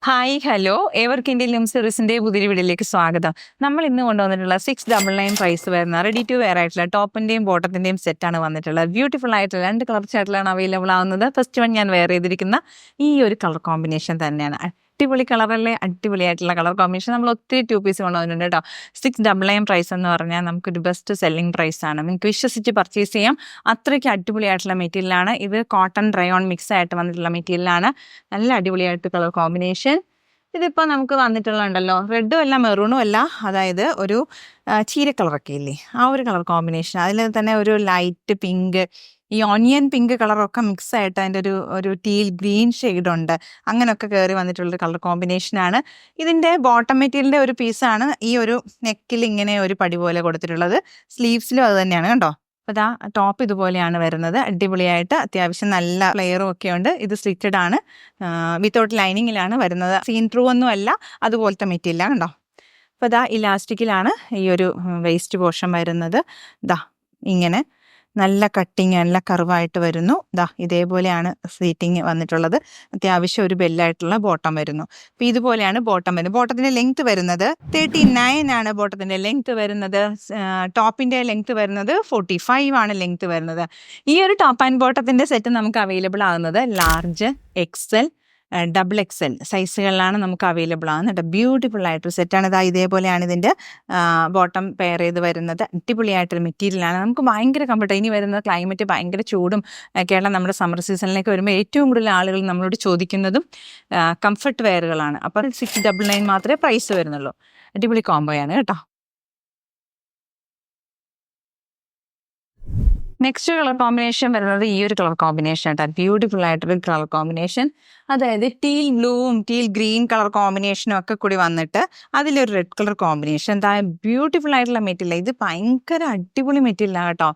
Hi hello ഏവർക്കും Indian loom സർവീസിന്റെ പുതിയ വീഡിയോയിലേക്ക് സ്വാഗതം. നമ്മൾ ഇന്ന് കൊണ്ടുവന്നിട്ടുള്ള 699 പ്രൈസ് വരുന്ന റെഡി ടു വെയർ ആയിട്ടുള്ള ടോപ്പിന്റെയും ബോട്ടത്തിന്റെയും സെറ്റാണ് വന്നിട്ടുള്ളത്. ബ്യൂട്ടിഫുൾ ആയിട്ടുള്ള 2 കളർ ചാർട്ടിലാണ് അവൈലബിൾ ആവുന്നത്. ഫസ്റ്റ് വൺ ഞാൻ വെയർ ചെയ്തിരിക്കുന്ന ഈ ഒരു കളർ കോമ്പിനേഷൻ തന്നെയാണ്. അടിപൊളി കളറല്ലേ, അടിപൊളിയായിട്ടുള്ള കളർ കോമ്പിനേഷൻ. നമ്മൾ ഒത്തിരി 2 പീസ് കൊണ്ടുവന്നിട്ടുണ്ട് കേട്ടോ. 699 പ്രൈസ് എന്ന് പറഞ്ഞാൽ നമുക്കൊരു ബെസ്റ്റ് സെല്ലിംഗ് പ്രൈസ് ആണ്. നിങ്ങൾക്ക് വിശ്വസിച്ച് പർച്ചേസ് ചെയ്യാം. അത്രയ്ക്ക് അടിപൊളിയായിട്ടുള്ള മെറ്റീരിയലാണ് ഇത്. കോട്ടൺ റയോൺ മിക്സ് ആയിട്ട് വന്നിട്ടുള്ള മെറ്റീരിയലാണ്. നല്ല അടിപൊളിയായിട്ട് കളർ കോമ്പിനേഷൻ. ഇതിപ്പോൾ നമുക്ക് വന്നിട്ടുള്ളതുണ്ടല്ലോ, റെഡും അല്ല മെറൂണും അല്ല, അതായത് ഒരു ചീര കളറൊക്കെ ഇല്ലേ, ആ ഒരു കളർ കോമ്പിനേഷൻ. അതിൽ തന്നെ ഒരു ലൈറ്റ് പിങ്ക്, ഈ ഓണിയൻ പിങ്ക് കളറൊക്കെ മിക്സ് ആയിട്ട് അതിൻ്റെ ഒരു ടീൽ ഗ്രീൻ ഷെയ്ഡുണ്ട്. അങ്ങനെയൊക്കെ കയറി വന്നിട്ടുള്ളൊരു കളർ കോമ്പിനേഷനാണ്. ഇതിൻ്റെ ബോട്ടം മെറ്റീരിയലിൻ്റെ ഒരു പീസാണ് ഈ ഒരു നെക്കിൽ ഇങ്ങനെ ഒരു പടി പോലെ കൊടുത്തിട്ടുള്ളത്. സ്ലീവ്സിലും അത് തന്നെയാണ് കേട്ടോ. അപ്പോൾ ഇതാ ടോപ്പ് ഇതുപോലെയാണ് വരുന്നത്. അടിപൊളിയായിട്ട് അത്യാവശ്യം നല്ല ലെയറും ഒക്കെ ഉണ്ട്. ഇത് സ്ലിറ്റഡ് ആണ്, വിത്തൗട്ട് ലൈനിങ്ങിലാണ് വരുന്നത്. സീൻ ത്രൂ ഒന്നും അല്ല, അതുപോലത്തെ മെറ്റീരിയലാണ് കണ്ടോ. അപ്പോൾ ഇതാ ഇലാസ്റ്റിക്കിലാണ് ഈ ഒരു വേസ്റ്റ് പോർഷൻ വരുന്നത്. ഇതാ ഇങ്ങനെ നല്ല കട്ടിങ്, നല്ല കർവായിട്ട് വരുന്നു. ദാ ഇതേപോലെയാണ് സീറ്റിങ് വന്നിട്ടുള്ളത്. അത്യാവശ്യം ഒരു ബെല്ലായിട്ടുള്ള ബോട്ടം വരുന്നു. അപ്പോൾ ഇതുപോലെയാണ് ബോട്ടം വരുന്നത്. ബോട്ടത്തിൻ്റെ ലെങ്ത് വരുന്നത് 39 ആണ്. ബോട്ടത്തിൻ്റെ ലെങ്ത് വരുന്നത്, ടോപ്പിൻ്റെ ലെങ്ത് വരുന്നത് 45 ആണ് ലെങ്ത് വരുന്നത്. ഈ ഒരു ടോപ്പ് ആൻഡ് ബോട്ടത്തിൻ്റെ സെറ്റ് നമുക്ക് അവൈലബിൾ ആകുന്നത് ലാർജ്, XL, XXL സൈസുകളിലാണ് നമുക്ക് അവൈലബിൾ ആകുന്നത്. ബ്യൂട്ടിഫുൾ ആയിട്ടൊരു സെറ്റാണ്. ഇതാ ഇതേപോലെയാണ് ഇതിൻ്റെ ബോട്ടം പെയർ ചെയ്ത് വരുന്നത്. അടിപൊളിയായിട്ടൊരു മെറ്റീരിയലാണ്. നമുക്ക് ഭയങ്കര കംഫർട്ട്. ഇനി വരുന്ന ക്ലൈമറ്റ് ഭയങ്കര ചൂടും കേരളം നമ്മുടെ സമ്മർ സീസണിലേക്ക് വരുമ്പോൾ ഏറ്റവും കൂടുതൽ ആളുകൾ നമ്മളോട് ചോദിക്കുന്നതും കംഫർട്ട് വെയറുകളാണ്. അപ്പോൾ 699 മാത്രമേ പ്രൈസ് വരുന്നുള്ളൂ. അടിപൊളി കോംബോയാണ് കേട്ടോ. നെക്സ്റ്റ് കളർ കോമ്പിനേഷൻ വരുന്നത് ഈ ഒരു കളർ കോമ്പിനേഷൻ ആട്ടോ. ബ്യൂട്ടിഫുൾ ആയിട്ടൊരു കളർ കോമ്പിനേഷൻ. അതായത് ടീൽ ബ്ലൂവും ടീൽ ഗ്രീൻ കളർ കോമ്പിനേഷനും ഒക്കെ കൂടി വന്നിട്ട് അതിലൊരു റെഡ് കളർ കോമ്പിനേഷൻ. എന്താ ബ്യൂട്ടിഫുൾ ആയിട്ടുള്ള മെറ്റീരിയൽ. ഇത് ഭയങ്കര അടിപൊളി മെറ്റീരിയലാണ് കേട്ടോ.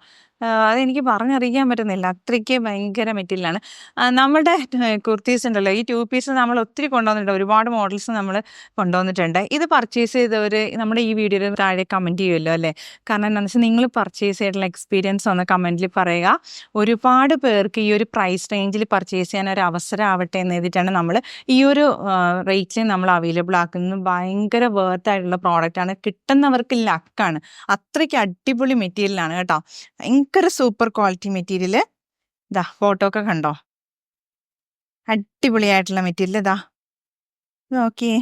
അതെനിക്ക് പറഞ്ഞറിയിക്കാൻ പറ്റുന്നില്ല, അത്രയ്ക്ക് ഭയങ്കര മെറ്റീരിയലാണ്. നമ്മുടെ കുർത്തീസ് ഉണ്ടല്ലോ, ഈ 2 പീസ് നമ്മൾ ഒത്തിരി കൊണ്ടുവന്നിട്ടുണ്ട്. ഒരുപാട് മോഡൽസ് നമ്മൾ കൊണ്ടുവന്നിട്ടുണ്ട്. ഇത് പർച്ചേസ് ചെയ്തവർ നമ്മുടെ ഈ വീഡിയോയിൽ താഴെ കമൻറ്റ് ചെയ്യുമല്ലോ അല്ലേ. കാരണം എന്താണെന്ന് വെച്ചാൽ നിങ്ങൾ പർച്ചേസ് ചെയ്തിട്ടുള്ള എക്സ്പീരിയൻസ് ഒന്ന് കമൻറ്റിൽ പറയുക. ഒരുപാട് പേർക്ക് ഈ ഒരു പ്രൈസ് റേഞ്ചിൽ പർച്ചേസ് ചെയ്യാൻ ഒരു അവസരം ആവട്ടെ എന്ന് എഴുതിയിട്ടാണ് നമ്മൾ ഈ ഒരു റേറ്റിൽ നമ്മൾ അവൈലബിൾ ആക്കുന്നത്. ഭയങ്കര വേർത്തായിട്ടുള്ള പ്രോഡക്റ്റാണ്. കിട്ടുന്നവർക്ക് ലക്കാണ്. അത്രയ്ക്ക് അടിപൊളി മെറ്റീരിയലാണ് കേട്ടോ. ഭയങ്കര സൂപ്പർ ക്വാളിറ്റി മെറ്റീരിയൽ. ഇതാ ഫോട്ടോ ഒക്കെ കണ്ടോ, അടിപൊളിയായിട്ടുള്ള മെറ്റീരിയൽ. ഇതാ നോക്കിയേ,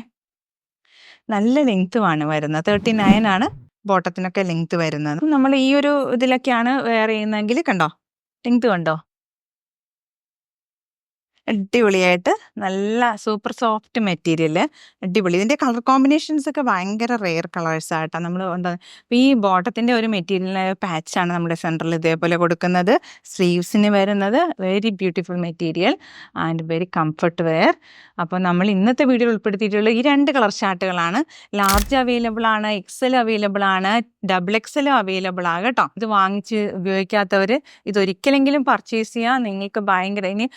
നല്ല ലെങ്ത്തുമാണ് വരുന്നത്. 39 ആണ് ബോട്ടത്തിനൊക്കെ ലെങ്ത്ത് വരുന്നത്. നമ്മൾ ഈ ഒരു ഇതിലൊക്കെയാണ് വെയർ ചെയ്യുന്നതെങ്കിൽ കണ്ടോ, ലെങ്ത്ത് കണ്ടോ, അടിപൊളിയായിട്ട് നല്ല സൂപ്പർ സോഫ്റ്റ് മെറ്റീരിയൽ. അടിപൊളി. ഇതിൻ്റെ കളർ കോമ്പിനേഷൻസ് ഒക്കെ ഭയങ്കര റെയർ കളേഴ്സ് ആയിട്ടാണ് നമ്മൾ എന്താ. അപ്പോൾ ഈ ബോട്ടത്തിൻ്റെ ഒരു മെറ്റീരിയലിന് പാച്ചാണ് നമ്മുടെ സെൻറ്ററിൽ ഇതേപോലെ കൊടുക്കുന്നത്. സ്ലീവ്സിന് വരുന്നത് very beautiful material and very comfort wear. അപ്പോൾ നമ്മൾ ഇന്നത്തെ വീഡിയോയിൽ ഉൾപ്പെടുത്തിയിട്ടുള്ള ഈ 2 കളർ ചാർട്ടുകളാണ്. ലാർജ് അവൈലബിൾ ആണ്, XL അവൈലബിൾ ആണ്, XXL അവൈലബിൾ ആണ് കേട്ടോ. ഇത് വാങ്ങിച്ച് ഉപയോഗിക്കാത്തവർ ഇതൊരിക്കലെങ്കിലും പർച്ചേസ് ചെയ്യുക. നിങ്ങൾക്ക് ഭയങ്കര ഇനി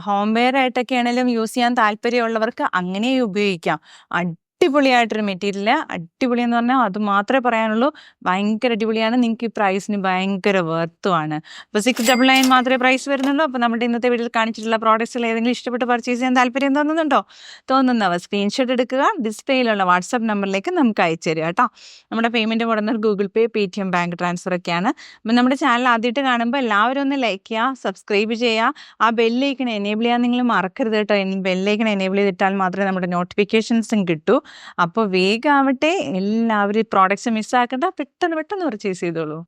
ഹോം വെയർ ആയിട്ടൊക്കെ ആണെങ്കിലും യൂസ് ചെയ്യാൻ താല്പര്യമുള്ളവർക്ക് അങ്ങനെ ഉപയോഗിക്കാം. അടിപൊളിയായിട്ടൊരു മെറ്റീരിയൽ. അടിപൊളി എന്ന് പറഞ്ഞാൽ അത് മാത്രമേ പറയാനുള്ളൂ. ഭയങ്കര അടിപൊളിയാണ്. നിങ്ങൾക്ക് ഈ പ്രൈസിന് ഭയങ്കര വർത്തുമാണ്. അപ്പോൾ 699 മാത്രമേ പ്രൈസ് വരുന്നുള്ളൂ. അപ്പോൾ നമ്മുടെ ഇന്നത്തെ വീഡിയോയിൽ കാണിച്ചിട്ടുള്ള പ്രോഡക്റ്റ്സുകൾ ഏതെങ്കിലും ഇഷ്ടപ്പെട്ട് പർച്ചേസ് ചെയ്യാൻ താല്പര്യം തോന്നുന്നവർ സ്ക്രീൻഷോട്ട് എടുക്കുക. ഡിസ്പ്ലേയിലുള്ള വാട്സാപ്പ് നമ്പറിലേക്ക് നമുക്ക് അയച്ചു തരിക കേട്ടോ. നമ്മുടെ പേയ്മെൻറ്റ് മുടങ്ങുന്നത് ഗൂഗിൾ പേ, Paytm, ബാങ്ക് ട്രാൻസ്ഫർ ഒക്കെയാണ്. അപ്പോൾ നമ്മുടെ ചാനൽ ആദ്യമായിട്ട് കാണുമ്പോൾ എല്ലാവരും ഒന്ന് ലൈക്ക് ചെയ്യുക, സബ്സ്ക്രൈബ് ചെയ്യുക, ആ ബെല്ലൈക്കൺ എനേബിൾ ചെയ്യാൻ നിങ്ങൾ മറക്കരുത് കേട്ടോ. ബെല്ലൈക്കൺ എനേബിൾ ചെയ്തിട്ടാൽ മാത്രമേ നമ്മുടെ നോട്ടിഫിക്കേഷൻസും കിട്ടൂ. അപ്പോൾ വേഗമാവട്ടെ, എല്ലാവരും പ്രോഡക്റ്റ്സ് മിസ്സാക്കണ്ട, പെട്ടെന്ന് പർച്ചേസ് ചെയ്തോളൂ.